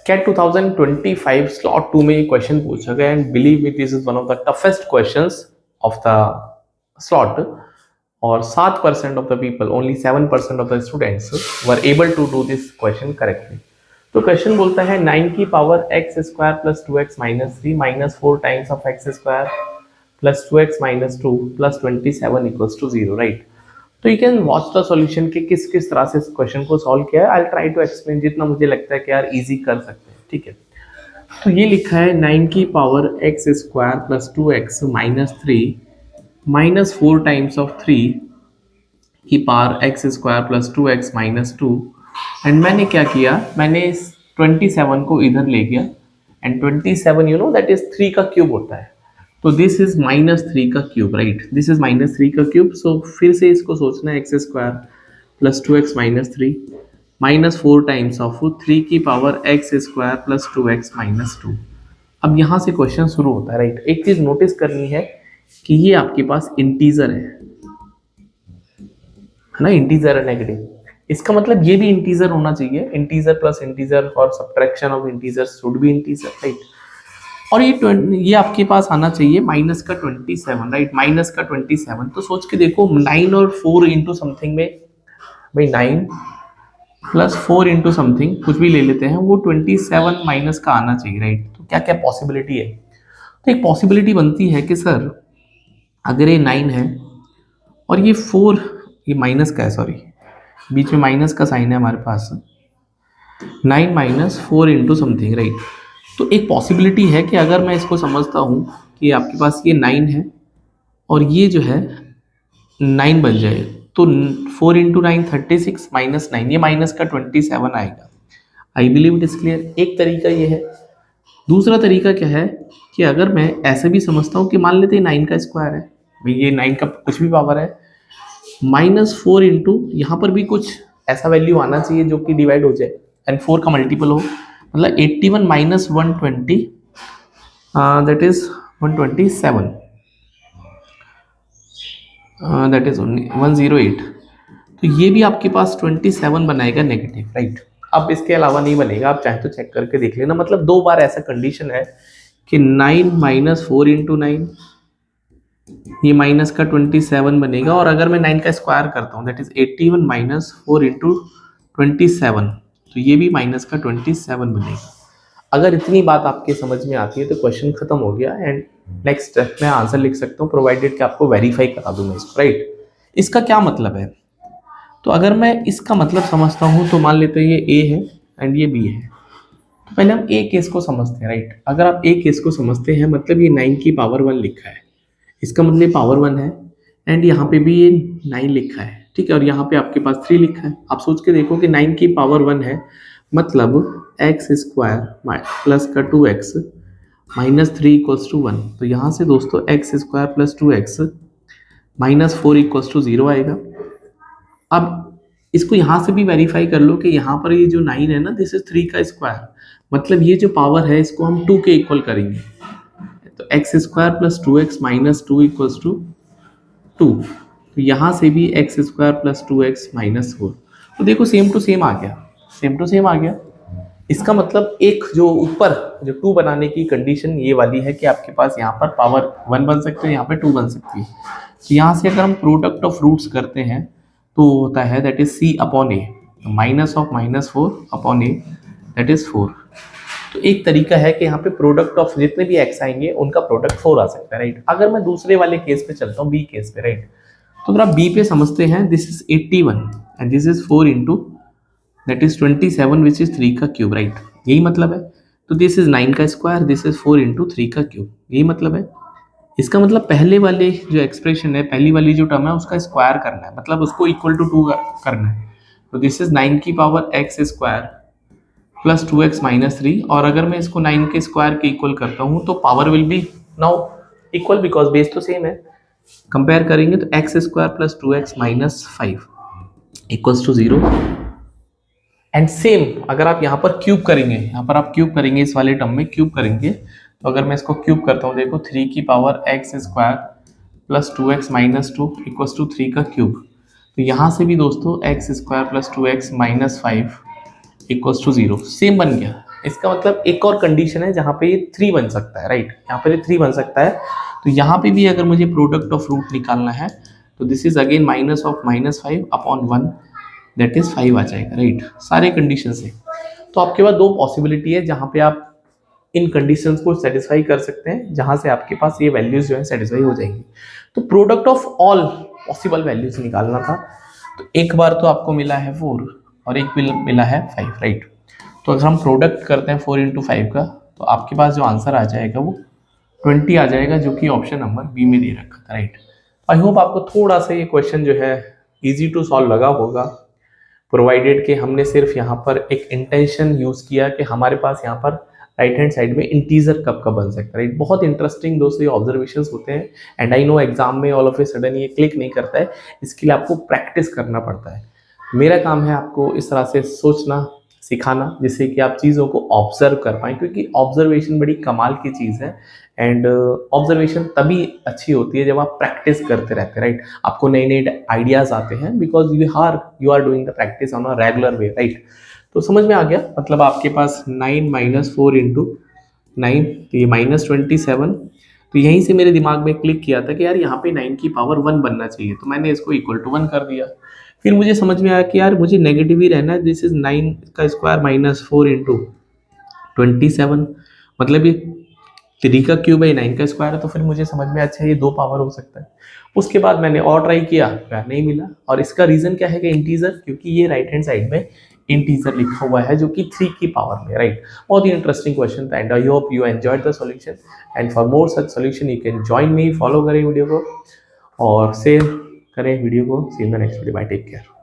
Cat 2025 slot 2 में ये question पूछा गया and believe me this is one of the toughest questions of the slot और 7% of the people only 7% of the students were able to do this question correctly. तो question बोलता है 9 की power x square plus 2x minus 3 minus 4 times of x square plus 2x minus 2 plus 27 equals to 0, right. तो you can watch the solution कि किस किस तरह से इस क्वेश्चन को सॉल्व किया है। आई ट्राई टू एक्सप्लेन जितना मुझे लगता है कि यार इजी कर सकते हैं, ठीक है। तो ये लिखा है 9 की power x square plus 2x minus 3 minus 4 times of 3 की power x square plus 2x minus 2 and मैंने क्या किया, मैंने इस 27 को इधर ले गया and 27 you know that is 3 का क्यूब होता है, तो दिस इज माइनस 3 का cube, right. This is minus 3 का क्यूब। सो फिर से इसको सोचना है x square plus 2x minus 3 minus 4 times of 3 की power x square plus 2x minus 2। अब यहाँ से क्वेश्चन शुरू होता है, राइट। एक चीज नोटिस करनी है कि ये आपके पास इंटीजर है ना, इंटीजर है नेगेटिव, इसका मतलब ये भी इंटीजर होना चाहिए। इंटीजर प्लस इंटीजर और subtraction of integer should be integer, right. और ये आपके पास आना चाहिए माइनस का 27, राइट। माइनस का 27 तो सोच के देखो 9 और 4 इंटू समथिंग में, भाई 9 प्लस 4 इंटू समथिंग कुछ भी ले लेते हैं, वो 27 माइनस का आना चाहिए, राइट। तो क्या क्या पॉसिबिलिटी है, तो एक पॉसिबिलिटी बनती है कि सर अगर ये 9 है और ये 4, ये माइनस का है, सॉरी बीच में माइनस का साइन है हमारे पास, 9 माइनस 4 इंटू समथिंग, राइट। तो एक पॉसिबिलिटी है कि अगर मैं इसको समझता हूँ कि आपके पास ये 9 है और ये जो है 9 बन जाए, तो 4 इंटू 9 36 माइनस 9, ये माइनस का 27 आएगा। I believe it is clear. एक तरीका ये है। दूसरा तरीका क्या है कि अगर मैं ऐसे भी समझता हूँ कि मान लेते हैं 9 का स्क्वायर है, भाई ये 9 का कुछ भी पावर है, माइनस 4 इंटू यहाँ पर भी कुछ ऐसा वैल्यू आना चाहिए जो कि डिवाइड हो जाए एंड 4 का मल्टीपल हो, मतलब 81 minus 120 that is 127, that is 108। तो ये भी आपके पास 27 बनाएगा नेगेटिव, राइट। अब इसके अलावा नहीं बनेगा, आप चाहे तो चेक करके देख लेना। मतलब 2 बार ऐसा कंडीशन है कि 9 माइनस 4 इंटू 9, ये माइनस का 27 बनेगा, और अगर मैं 9 का स्क्वायर करता हूँ दैट इज 81 माइनस 4 इंटू 27, तो ये भी माइनस का 27 बनेगा। अगर इतनी बात आपके समझ में आती है तो क्वेश्चन खत्म हो गया एंड नेक्स्ट स्टेप में आंसर लिख सकता हूँ, प्रोवाइडेड कि आपको वेरीफाई करा दूँ मैं इसको, राइट। इसका क्या मतलब है, तो अगर मैं इसका मतलब समझता हूँ तो मान लेते हैं ये ए है एंड ये बी है। तो पहले हम ए केस को समझते हैं, राइट। अगर आप ए केस को समझते हैं, मतलब ये 9 की पावर 1 लिखा है, इसका मतलब पावर 1 है एंड यहाँ पे भी ये 9 लिखा है, ठीक है, और यहाँ पे आपके पास 3 लिखा है। आप सोच के देखो कि 9 की पावर 1 है, मतलब एक्स स्क्वायर प्लस का 2x माइनस 3 इक्वल्स टू 1। तो यहाँ से दोस्तों x square plus 2x minus 4 equals to 0 आएगा। अब इसको यहाँ से भी वेरीफाई कर लो कि यहाँ पर ये जो 9 है ना, दिस इज 3 का स्क्वायर, मतलब ये जो पावर है इसको हम 2 के इक्वल करेंगे, तो x square plus 2x minus 2 equals to 2। तो यहाँ से भी x square plus 2x minus 4। तो देखो सेम टू सेम आ गया, सेम टू सेम आ गया। इसका मतलब एक जो ऊपर जो 2 बनाने की कंडीशन ये वाली है कि आपके पास यहाँ पर पावर 1 बन सकते हैं, यहाँ पे 2 बन सकती है। तो यहाँ से अगर हम प्रोडक्ट ऑफ रूट्स करते हैं तो होता है that is c upon A, minus of minus 4 upon A that is 4। तो एक तरीका है कि यहाँ पे प्रोडक्ट ऑफ जितने भी एक्स आएंगे उनका प्रोडक्ट 4 आ सकता है, राइट। अगर मैं दूसरे वाले केस पे चलता हूँ, बी केस पे, राइट, तो अगर आप बी पे समझते हैं, this is 81 and this is 4 into that is 27 which is 3 का क्यूब, राइट, यही मतलब है। तो दिस इज 9 का स्क्वायर, दिस इज 4 इंटू 3 का क्यूब, यही मतलब है। इसका मतलब पहले वाले जो एक्सप्रेशन है, पहली वाली जो टर्म है उसका स्क्वायर करना है, मतलब उसको इक्वल टू 2 करना है। तो दिस इज 9 की power x square plus 2x minus 3, और अगर मैं इसको 9 के स्क्वायर के इक्वल करता हूँ तो power will be now equal because base तो सेम है। कंपेयर करेंगे तो x square plus 2x minus 5 equals to 0। And same अगर आप यहाँ पर क्यूब करेंगे, यहाँ पर आप क्यूब करेंगे, इस वाले टर्म में क्यूब करेंगे, तो अगर मैं इसको क्यूब करता हूँ, देखो 3 की power x square plus 2x minus 2 equals to 3 का क्यूब। तो यहाँ से भी दोस्तों x square plus 2x minus 5 equals to 0, same बन गया। इसका मतलब एक और कंडीशन है जहाँ पे ये 3 बन सकता है, राइट, यहाँ पर ये 3 बन सकता है। तो यहाँ पे भी अगर मुझे प्रोडक्ट ऑफ रूट निकालना है तो this is again minus of -5 upon 1 that is 5 आ जाएगा, राइट, सारे कंडीशन से। तो आपके पास दो पॉसिबिलिटी है जहाँ पे आप इन कंडीशंस को सेटिस्फाई कर सकते हैं, जहाँ से आपके पास ये वैल्यूज जो है सेटिस्फाई हो जाएंगी। तो product of all possible values निकालना था। तो एक बार तो आपको मिला है 4 और एक मिला है 5, राइट। तो अगर हम प्रोडक्ट करते हैं 4 × 5 का तो आपके पास जो आंसर आ जाएगा वो 20 आ जाएगा, जो कि ऑप्शन नंबर बी में दे रखा था, राइट। आई होप आपको थोड़ा सा ये क्वेश्चन जो है इजी टू सॉल्व लगा होगा, प्रोवाइडेड कि हमने सिर्फ यहाँ पर एक इंटेंशन यूज़ किया कि हमारे पास यहाँ पर राइट हैंड साइड में इंटीजर कब का बन सकता है, राइट। बहुत इंटरेस्टिंग दोस्तों ये ऑब्जर्वेशंस होते हैं, एंड आई नो एग्जाम में ऑल ऑफ ए सडन ये क्लिक नहीं करता है, इसके लिए आपको प्रैक्टिस करना पड़ता है। मेरा काम है आपको इस तरह से सोचना सिखाना, जिससे कि आप चीज़ों को ऑब्जर्व कर पाएँ, क्योंकि ऑब्जर्वेशन बड़ी कमाल की चीज़ है। एंड ऑब्जर्वेशन तभी अच्छी होती है जब आप प्रैक्टिस करते रहते हैं, राइट। आपको नए नए आइडियाज आते हैं because you are doing the practice on a regular way, right. तो समझ में आ गया, मतलब आपके पास 9 - 4 × 9 तो ये -27। तो यहीं से मेरे दिमाग में क्लिक किया था कि यार यहाँ पे 9 की पावर 1 बनना चाहिए, तो मैंने इसको इक्वल टू 1 कर दिया। फिर मुझे समझ में आया कि यार मुझे नेगेटिव ही रहना है, दिस इज 9 का स्क्वायर -4 × 27, मतलब ये 3 का क्यूब है, 9 का स्क्वायर है। तो फिर मुझे समझ में अच्छा ये 2 पावर हो सकता है। उसके बाद मैंने और ट्राई किया, यार नहीं मिला। और इसका रीजन क्या है कि इंटीजर, क्योंकि ये राइट हैंड साइड में इंटीजर लिखा हुआ है जो कि 3 की पावर में, राइट। बहुत ही इंटरेस्टिंग क्वेश्चन था, and I hope you enjoyed the solution, and for more such solution you can join me, follow करें वीडियो को और शेयर करें वीडियो को। See in the next video, bye, take care.